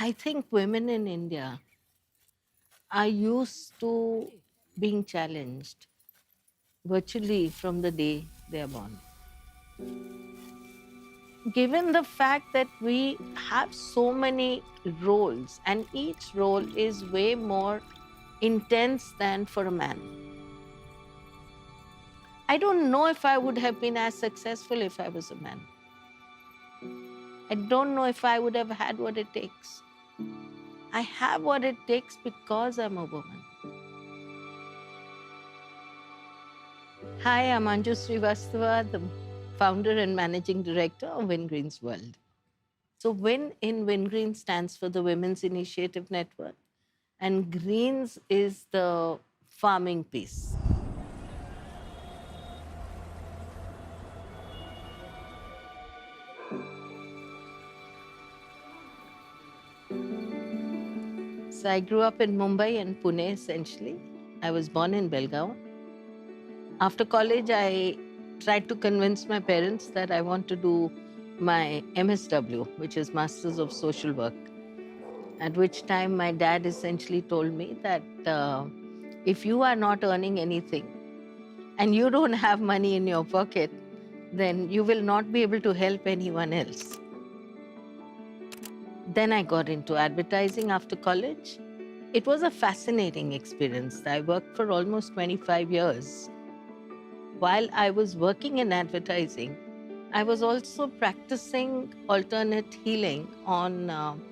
I think women in India are used to being challenged virtually from the day they are born. Given the fact that we have so many roles and each role is way more intense than for a man, I don't know if I would have been as successful if I was a man. I don't know if I would have had what it takes. I have what it takes because I'm a woman. Hi, I'm Anju Srivastava, the founder and managing director of Wingreens World. So, Win in Wingreen stands for the Women's Initiative Network, and Greens is the farming piece. So, I grew up in Mumbai and Pune essentially. I was born in Belgaum. After college, I tried to convince my parents that I want to do my MSW, which is Masters of Social Work. At which time, my dad essentially told me that if you are not earning anything and you don't have money in your pocket, then you will not be able to help anyone else. Then I got into advertising after college. It was a fascinating experience. I worked for almost 25 years. While I was working in advertising, I was also practicing alternate healing on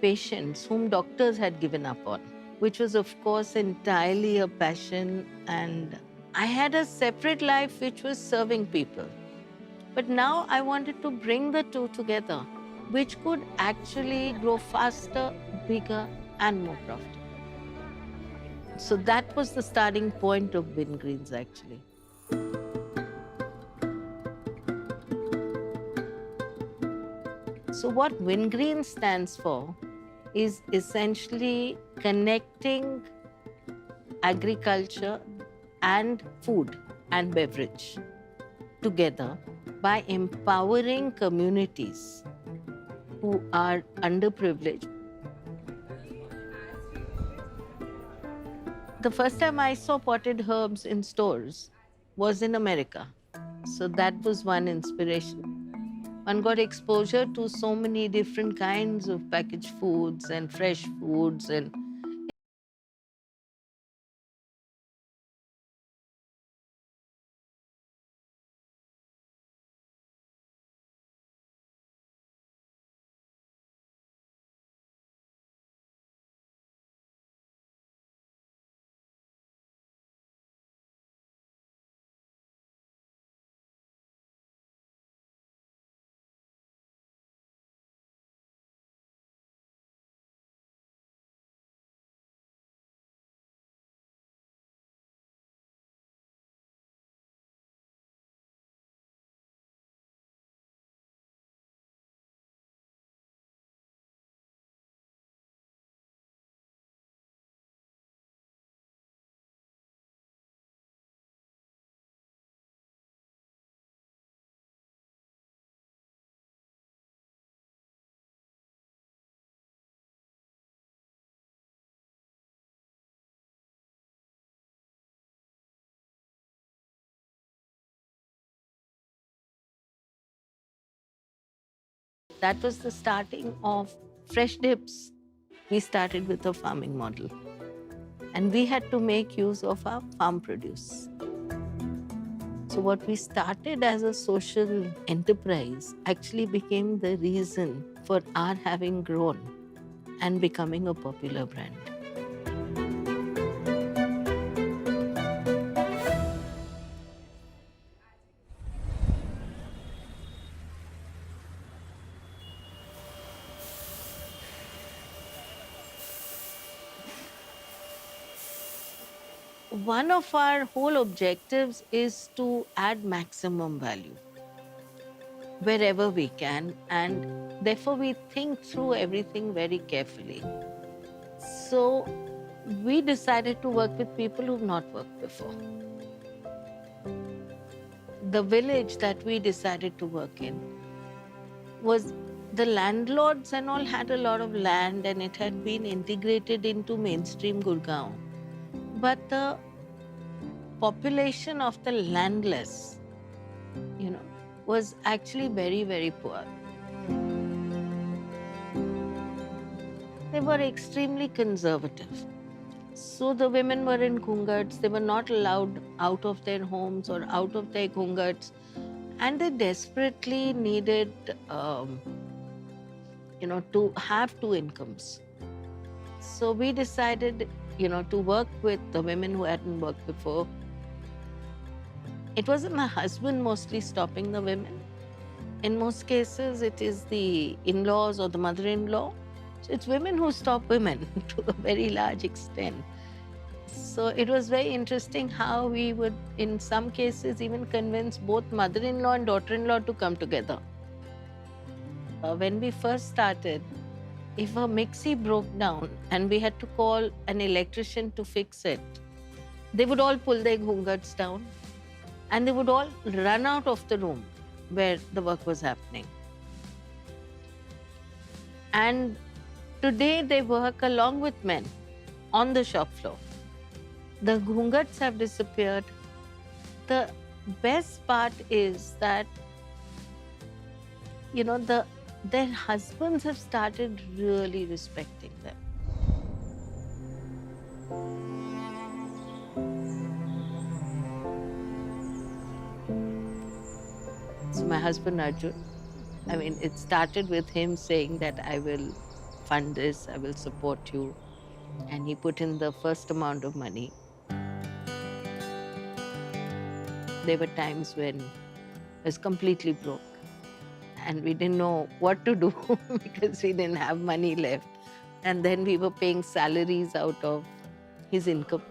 patients whom doctors had given up on, which was, of course, entirely a passion. And I had a separate life which was serving people. But now I wanted to bring the two together, which could actually grow faster, bigger, and more profitable. So that was the starting point of Wingreens, actually. So, what Wingreens stands for is essentially connecting agriculture and food and beverage together by empowering communities who are underprivileged. The first time I saw potted herbs in stores was in America. So that was one inspiration. One got exposure to so many different kinds of packaged foods and fresh foods and that was the starting of Fresh Dips. We started with a farming model and we had to make use of our farm produce. So, what we started as a social enterprise actually became the reason for our having grown and becoming a popular brand. One of our whole objectives is to add maximum value wherever we can, and therefore we think through everything very carefully. So we decided to work with people who've not worked before. The village that we decided to work in was The landlords and all had a lot of land and it had been integrated into mainstream Gurgaon. But the population of the landless, you know, was actually very, very poor. They were extremely conservative. So the women were in ghungats. They were not allowed out of their homes or out of their ghungats. And they desperately needed, to have two incomes. So we decided, to work with the women who hadn't worked before. It wasn't the husband mostly stopping the women. In most cases, it is the in-laws or the mother-in-law. So it's women who stop women to a very large extent. So it was very interesting how we would, in some cases, even convince both mother-in-law and daughter-in-law to come together. When we first started, if a mixie broke down and we had to call an electrician to fix it, they would all pull their ghungats down and they would all run out of the room where the work was happening. And today they work along with men on the shop floor. The ghungats have disappeared. The best part is that, their husbands have started really respecting them. So my husband Arjun, it started with him saying that I will fund this, I will support you. And he put in the first amount of money. There were times when I was completely broke and we didn't know what to do because we didn't have money left. And then we were paying salaries out of his income.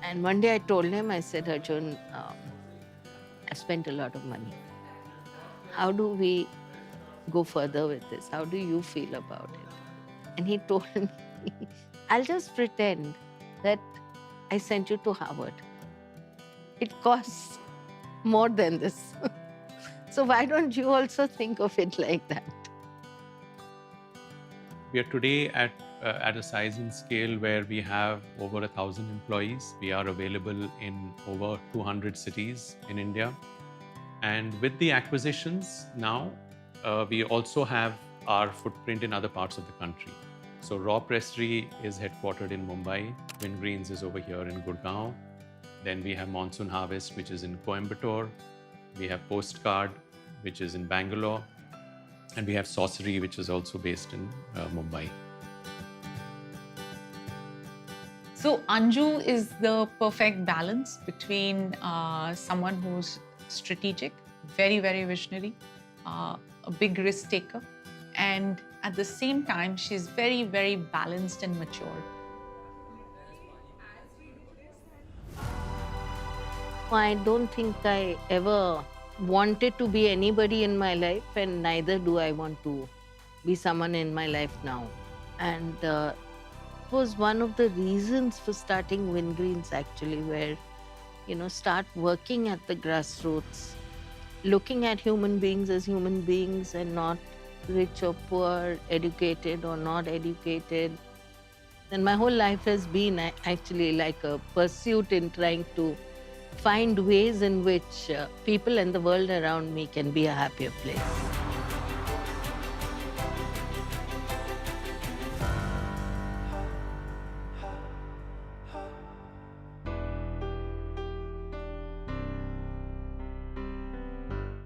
And one day I told him, I said, Arjun, I spent a lot of money. How do we go further with this? How do you feel about it? And he told me, I'll just pretend that I sent you to Harvard. It costs more than this. So why don't you also think of it like that? We are today at a size and scale where we have over 1,000 employees. We are available in over 200 cities in India. And with the acquisitions now, we also have our footprint in other parts of the country. So Raw Pressery is headquartered in Mumbai. Wingreens is over here in Gurgaon. Then we have Monsoon Harvest, which is in Coimbatore. We have Postcard, which is in Bangalore. And we have Sorcery, which is also based in Mumbai. So Anju is the perfect balance between someone who's strategic, very, very visionary, a big risk taker, and at the same time, she's very, very balanced and mature. I don't think I ever wanted to be anybody in my life, and neither do I want to be someone in my life now. And it was one of the reasons for starting Wingreens actually, where, start working at the grassroots, looking at human beings as human beings and not rich or poor, educated or not educated. And my whole life has been actually like a pursuit in trying to find ways in which people and the world around me can be a happier place.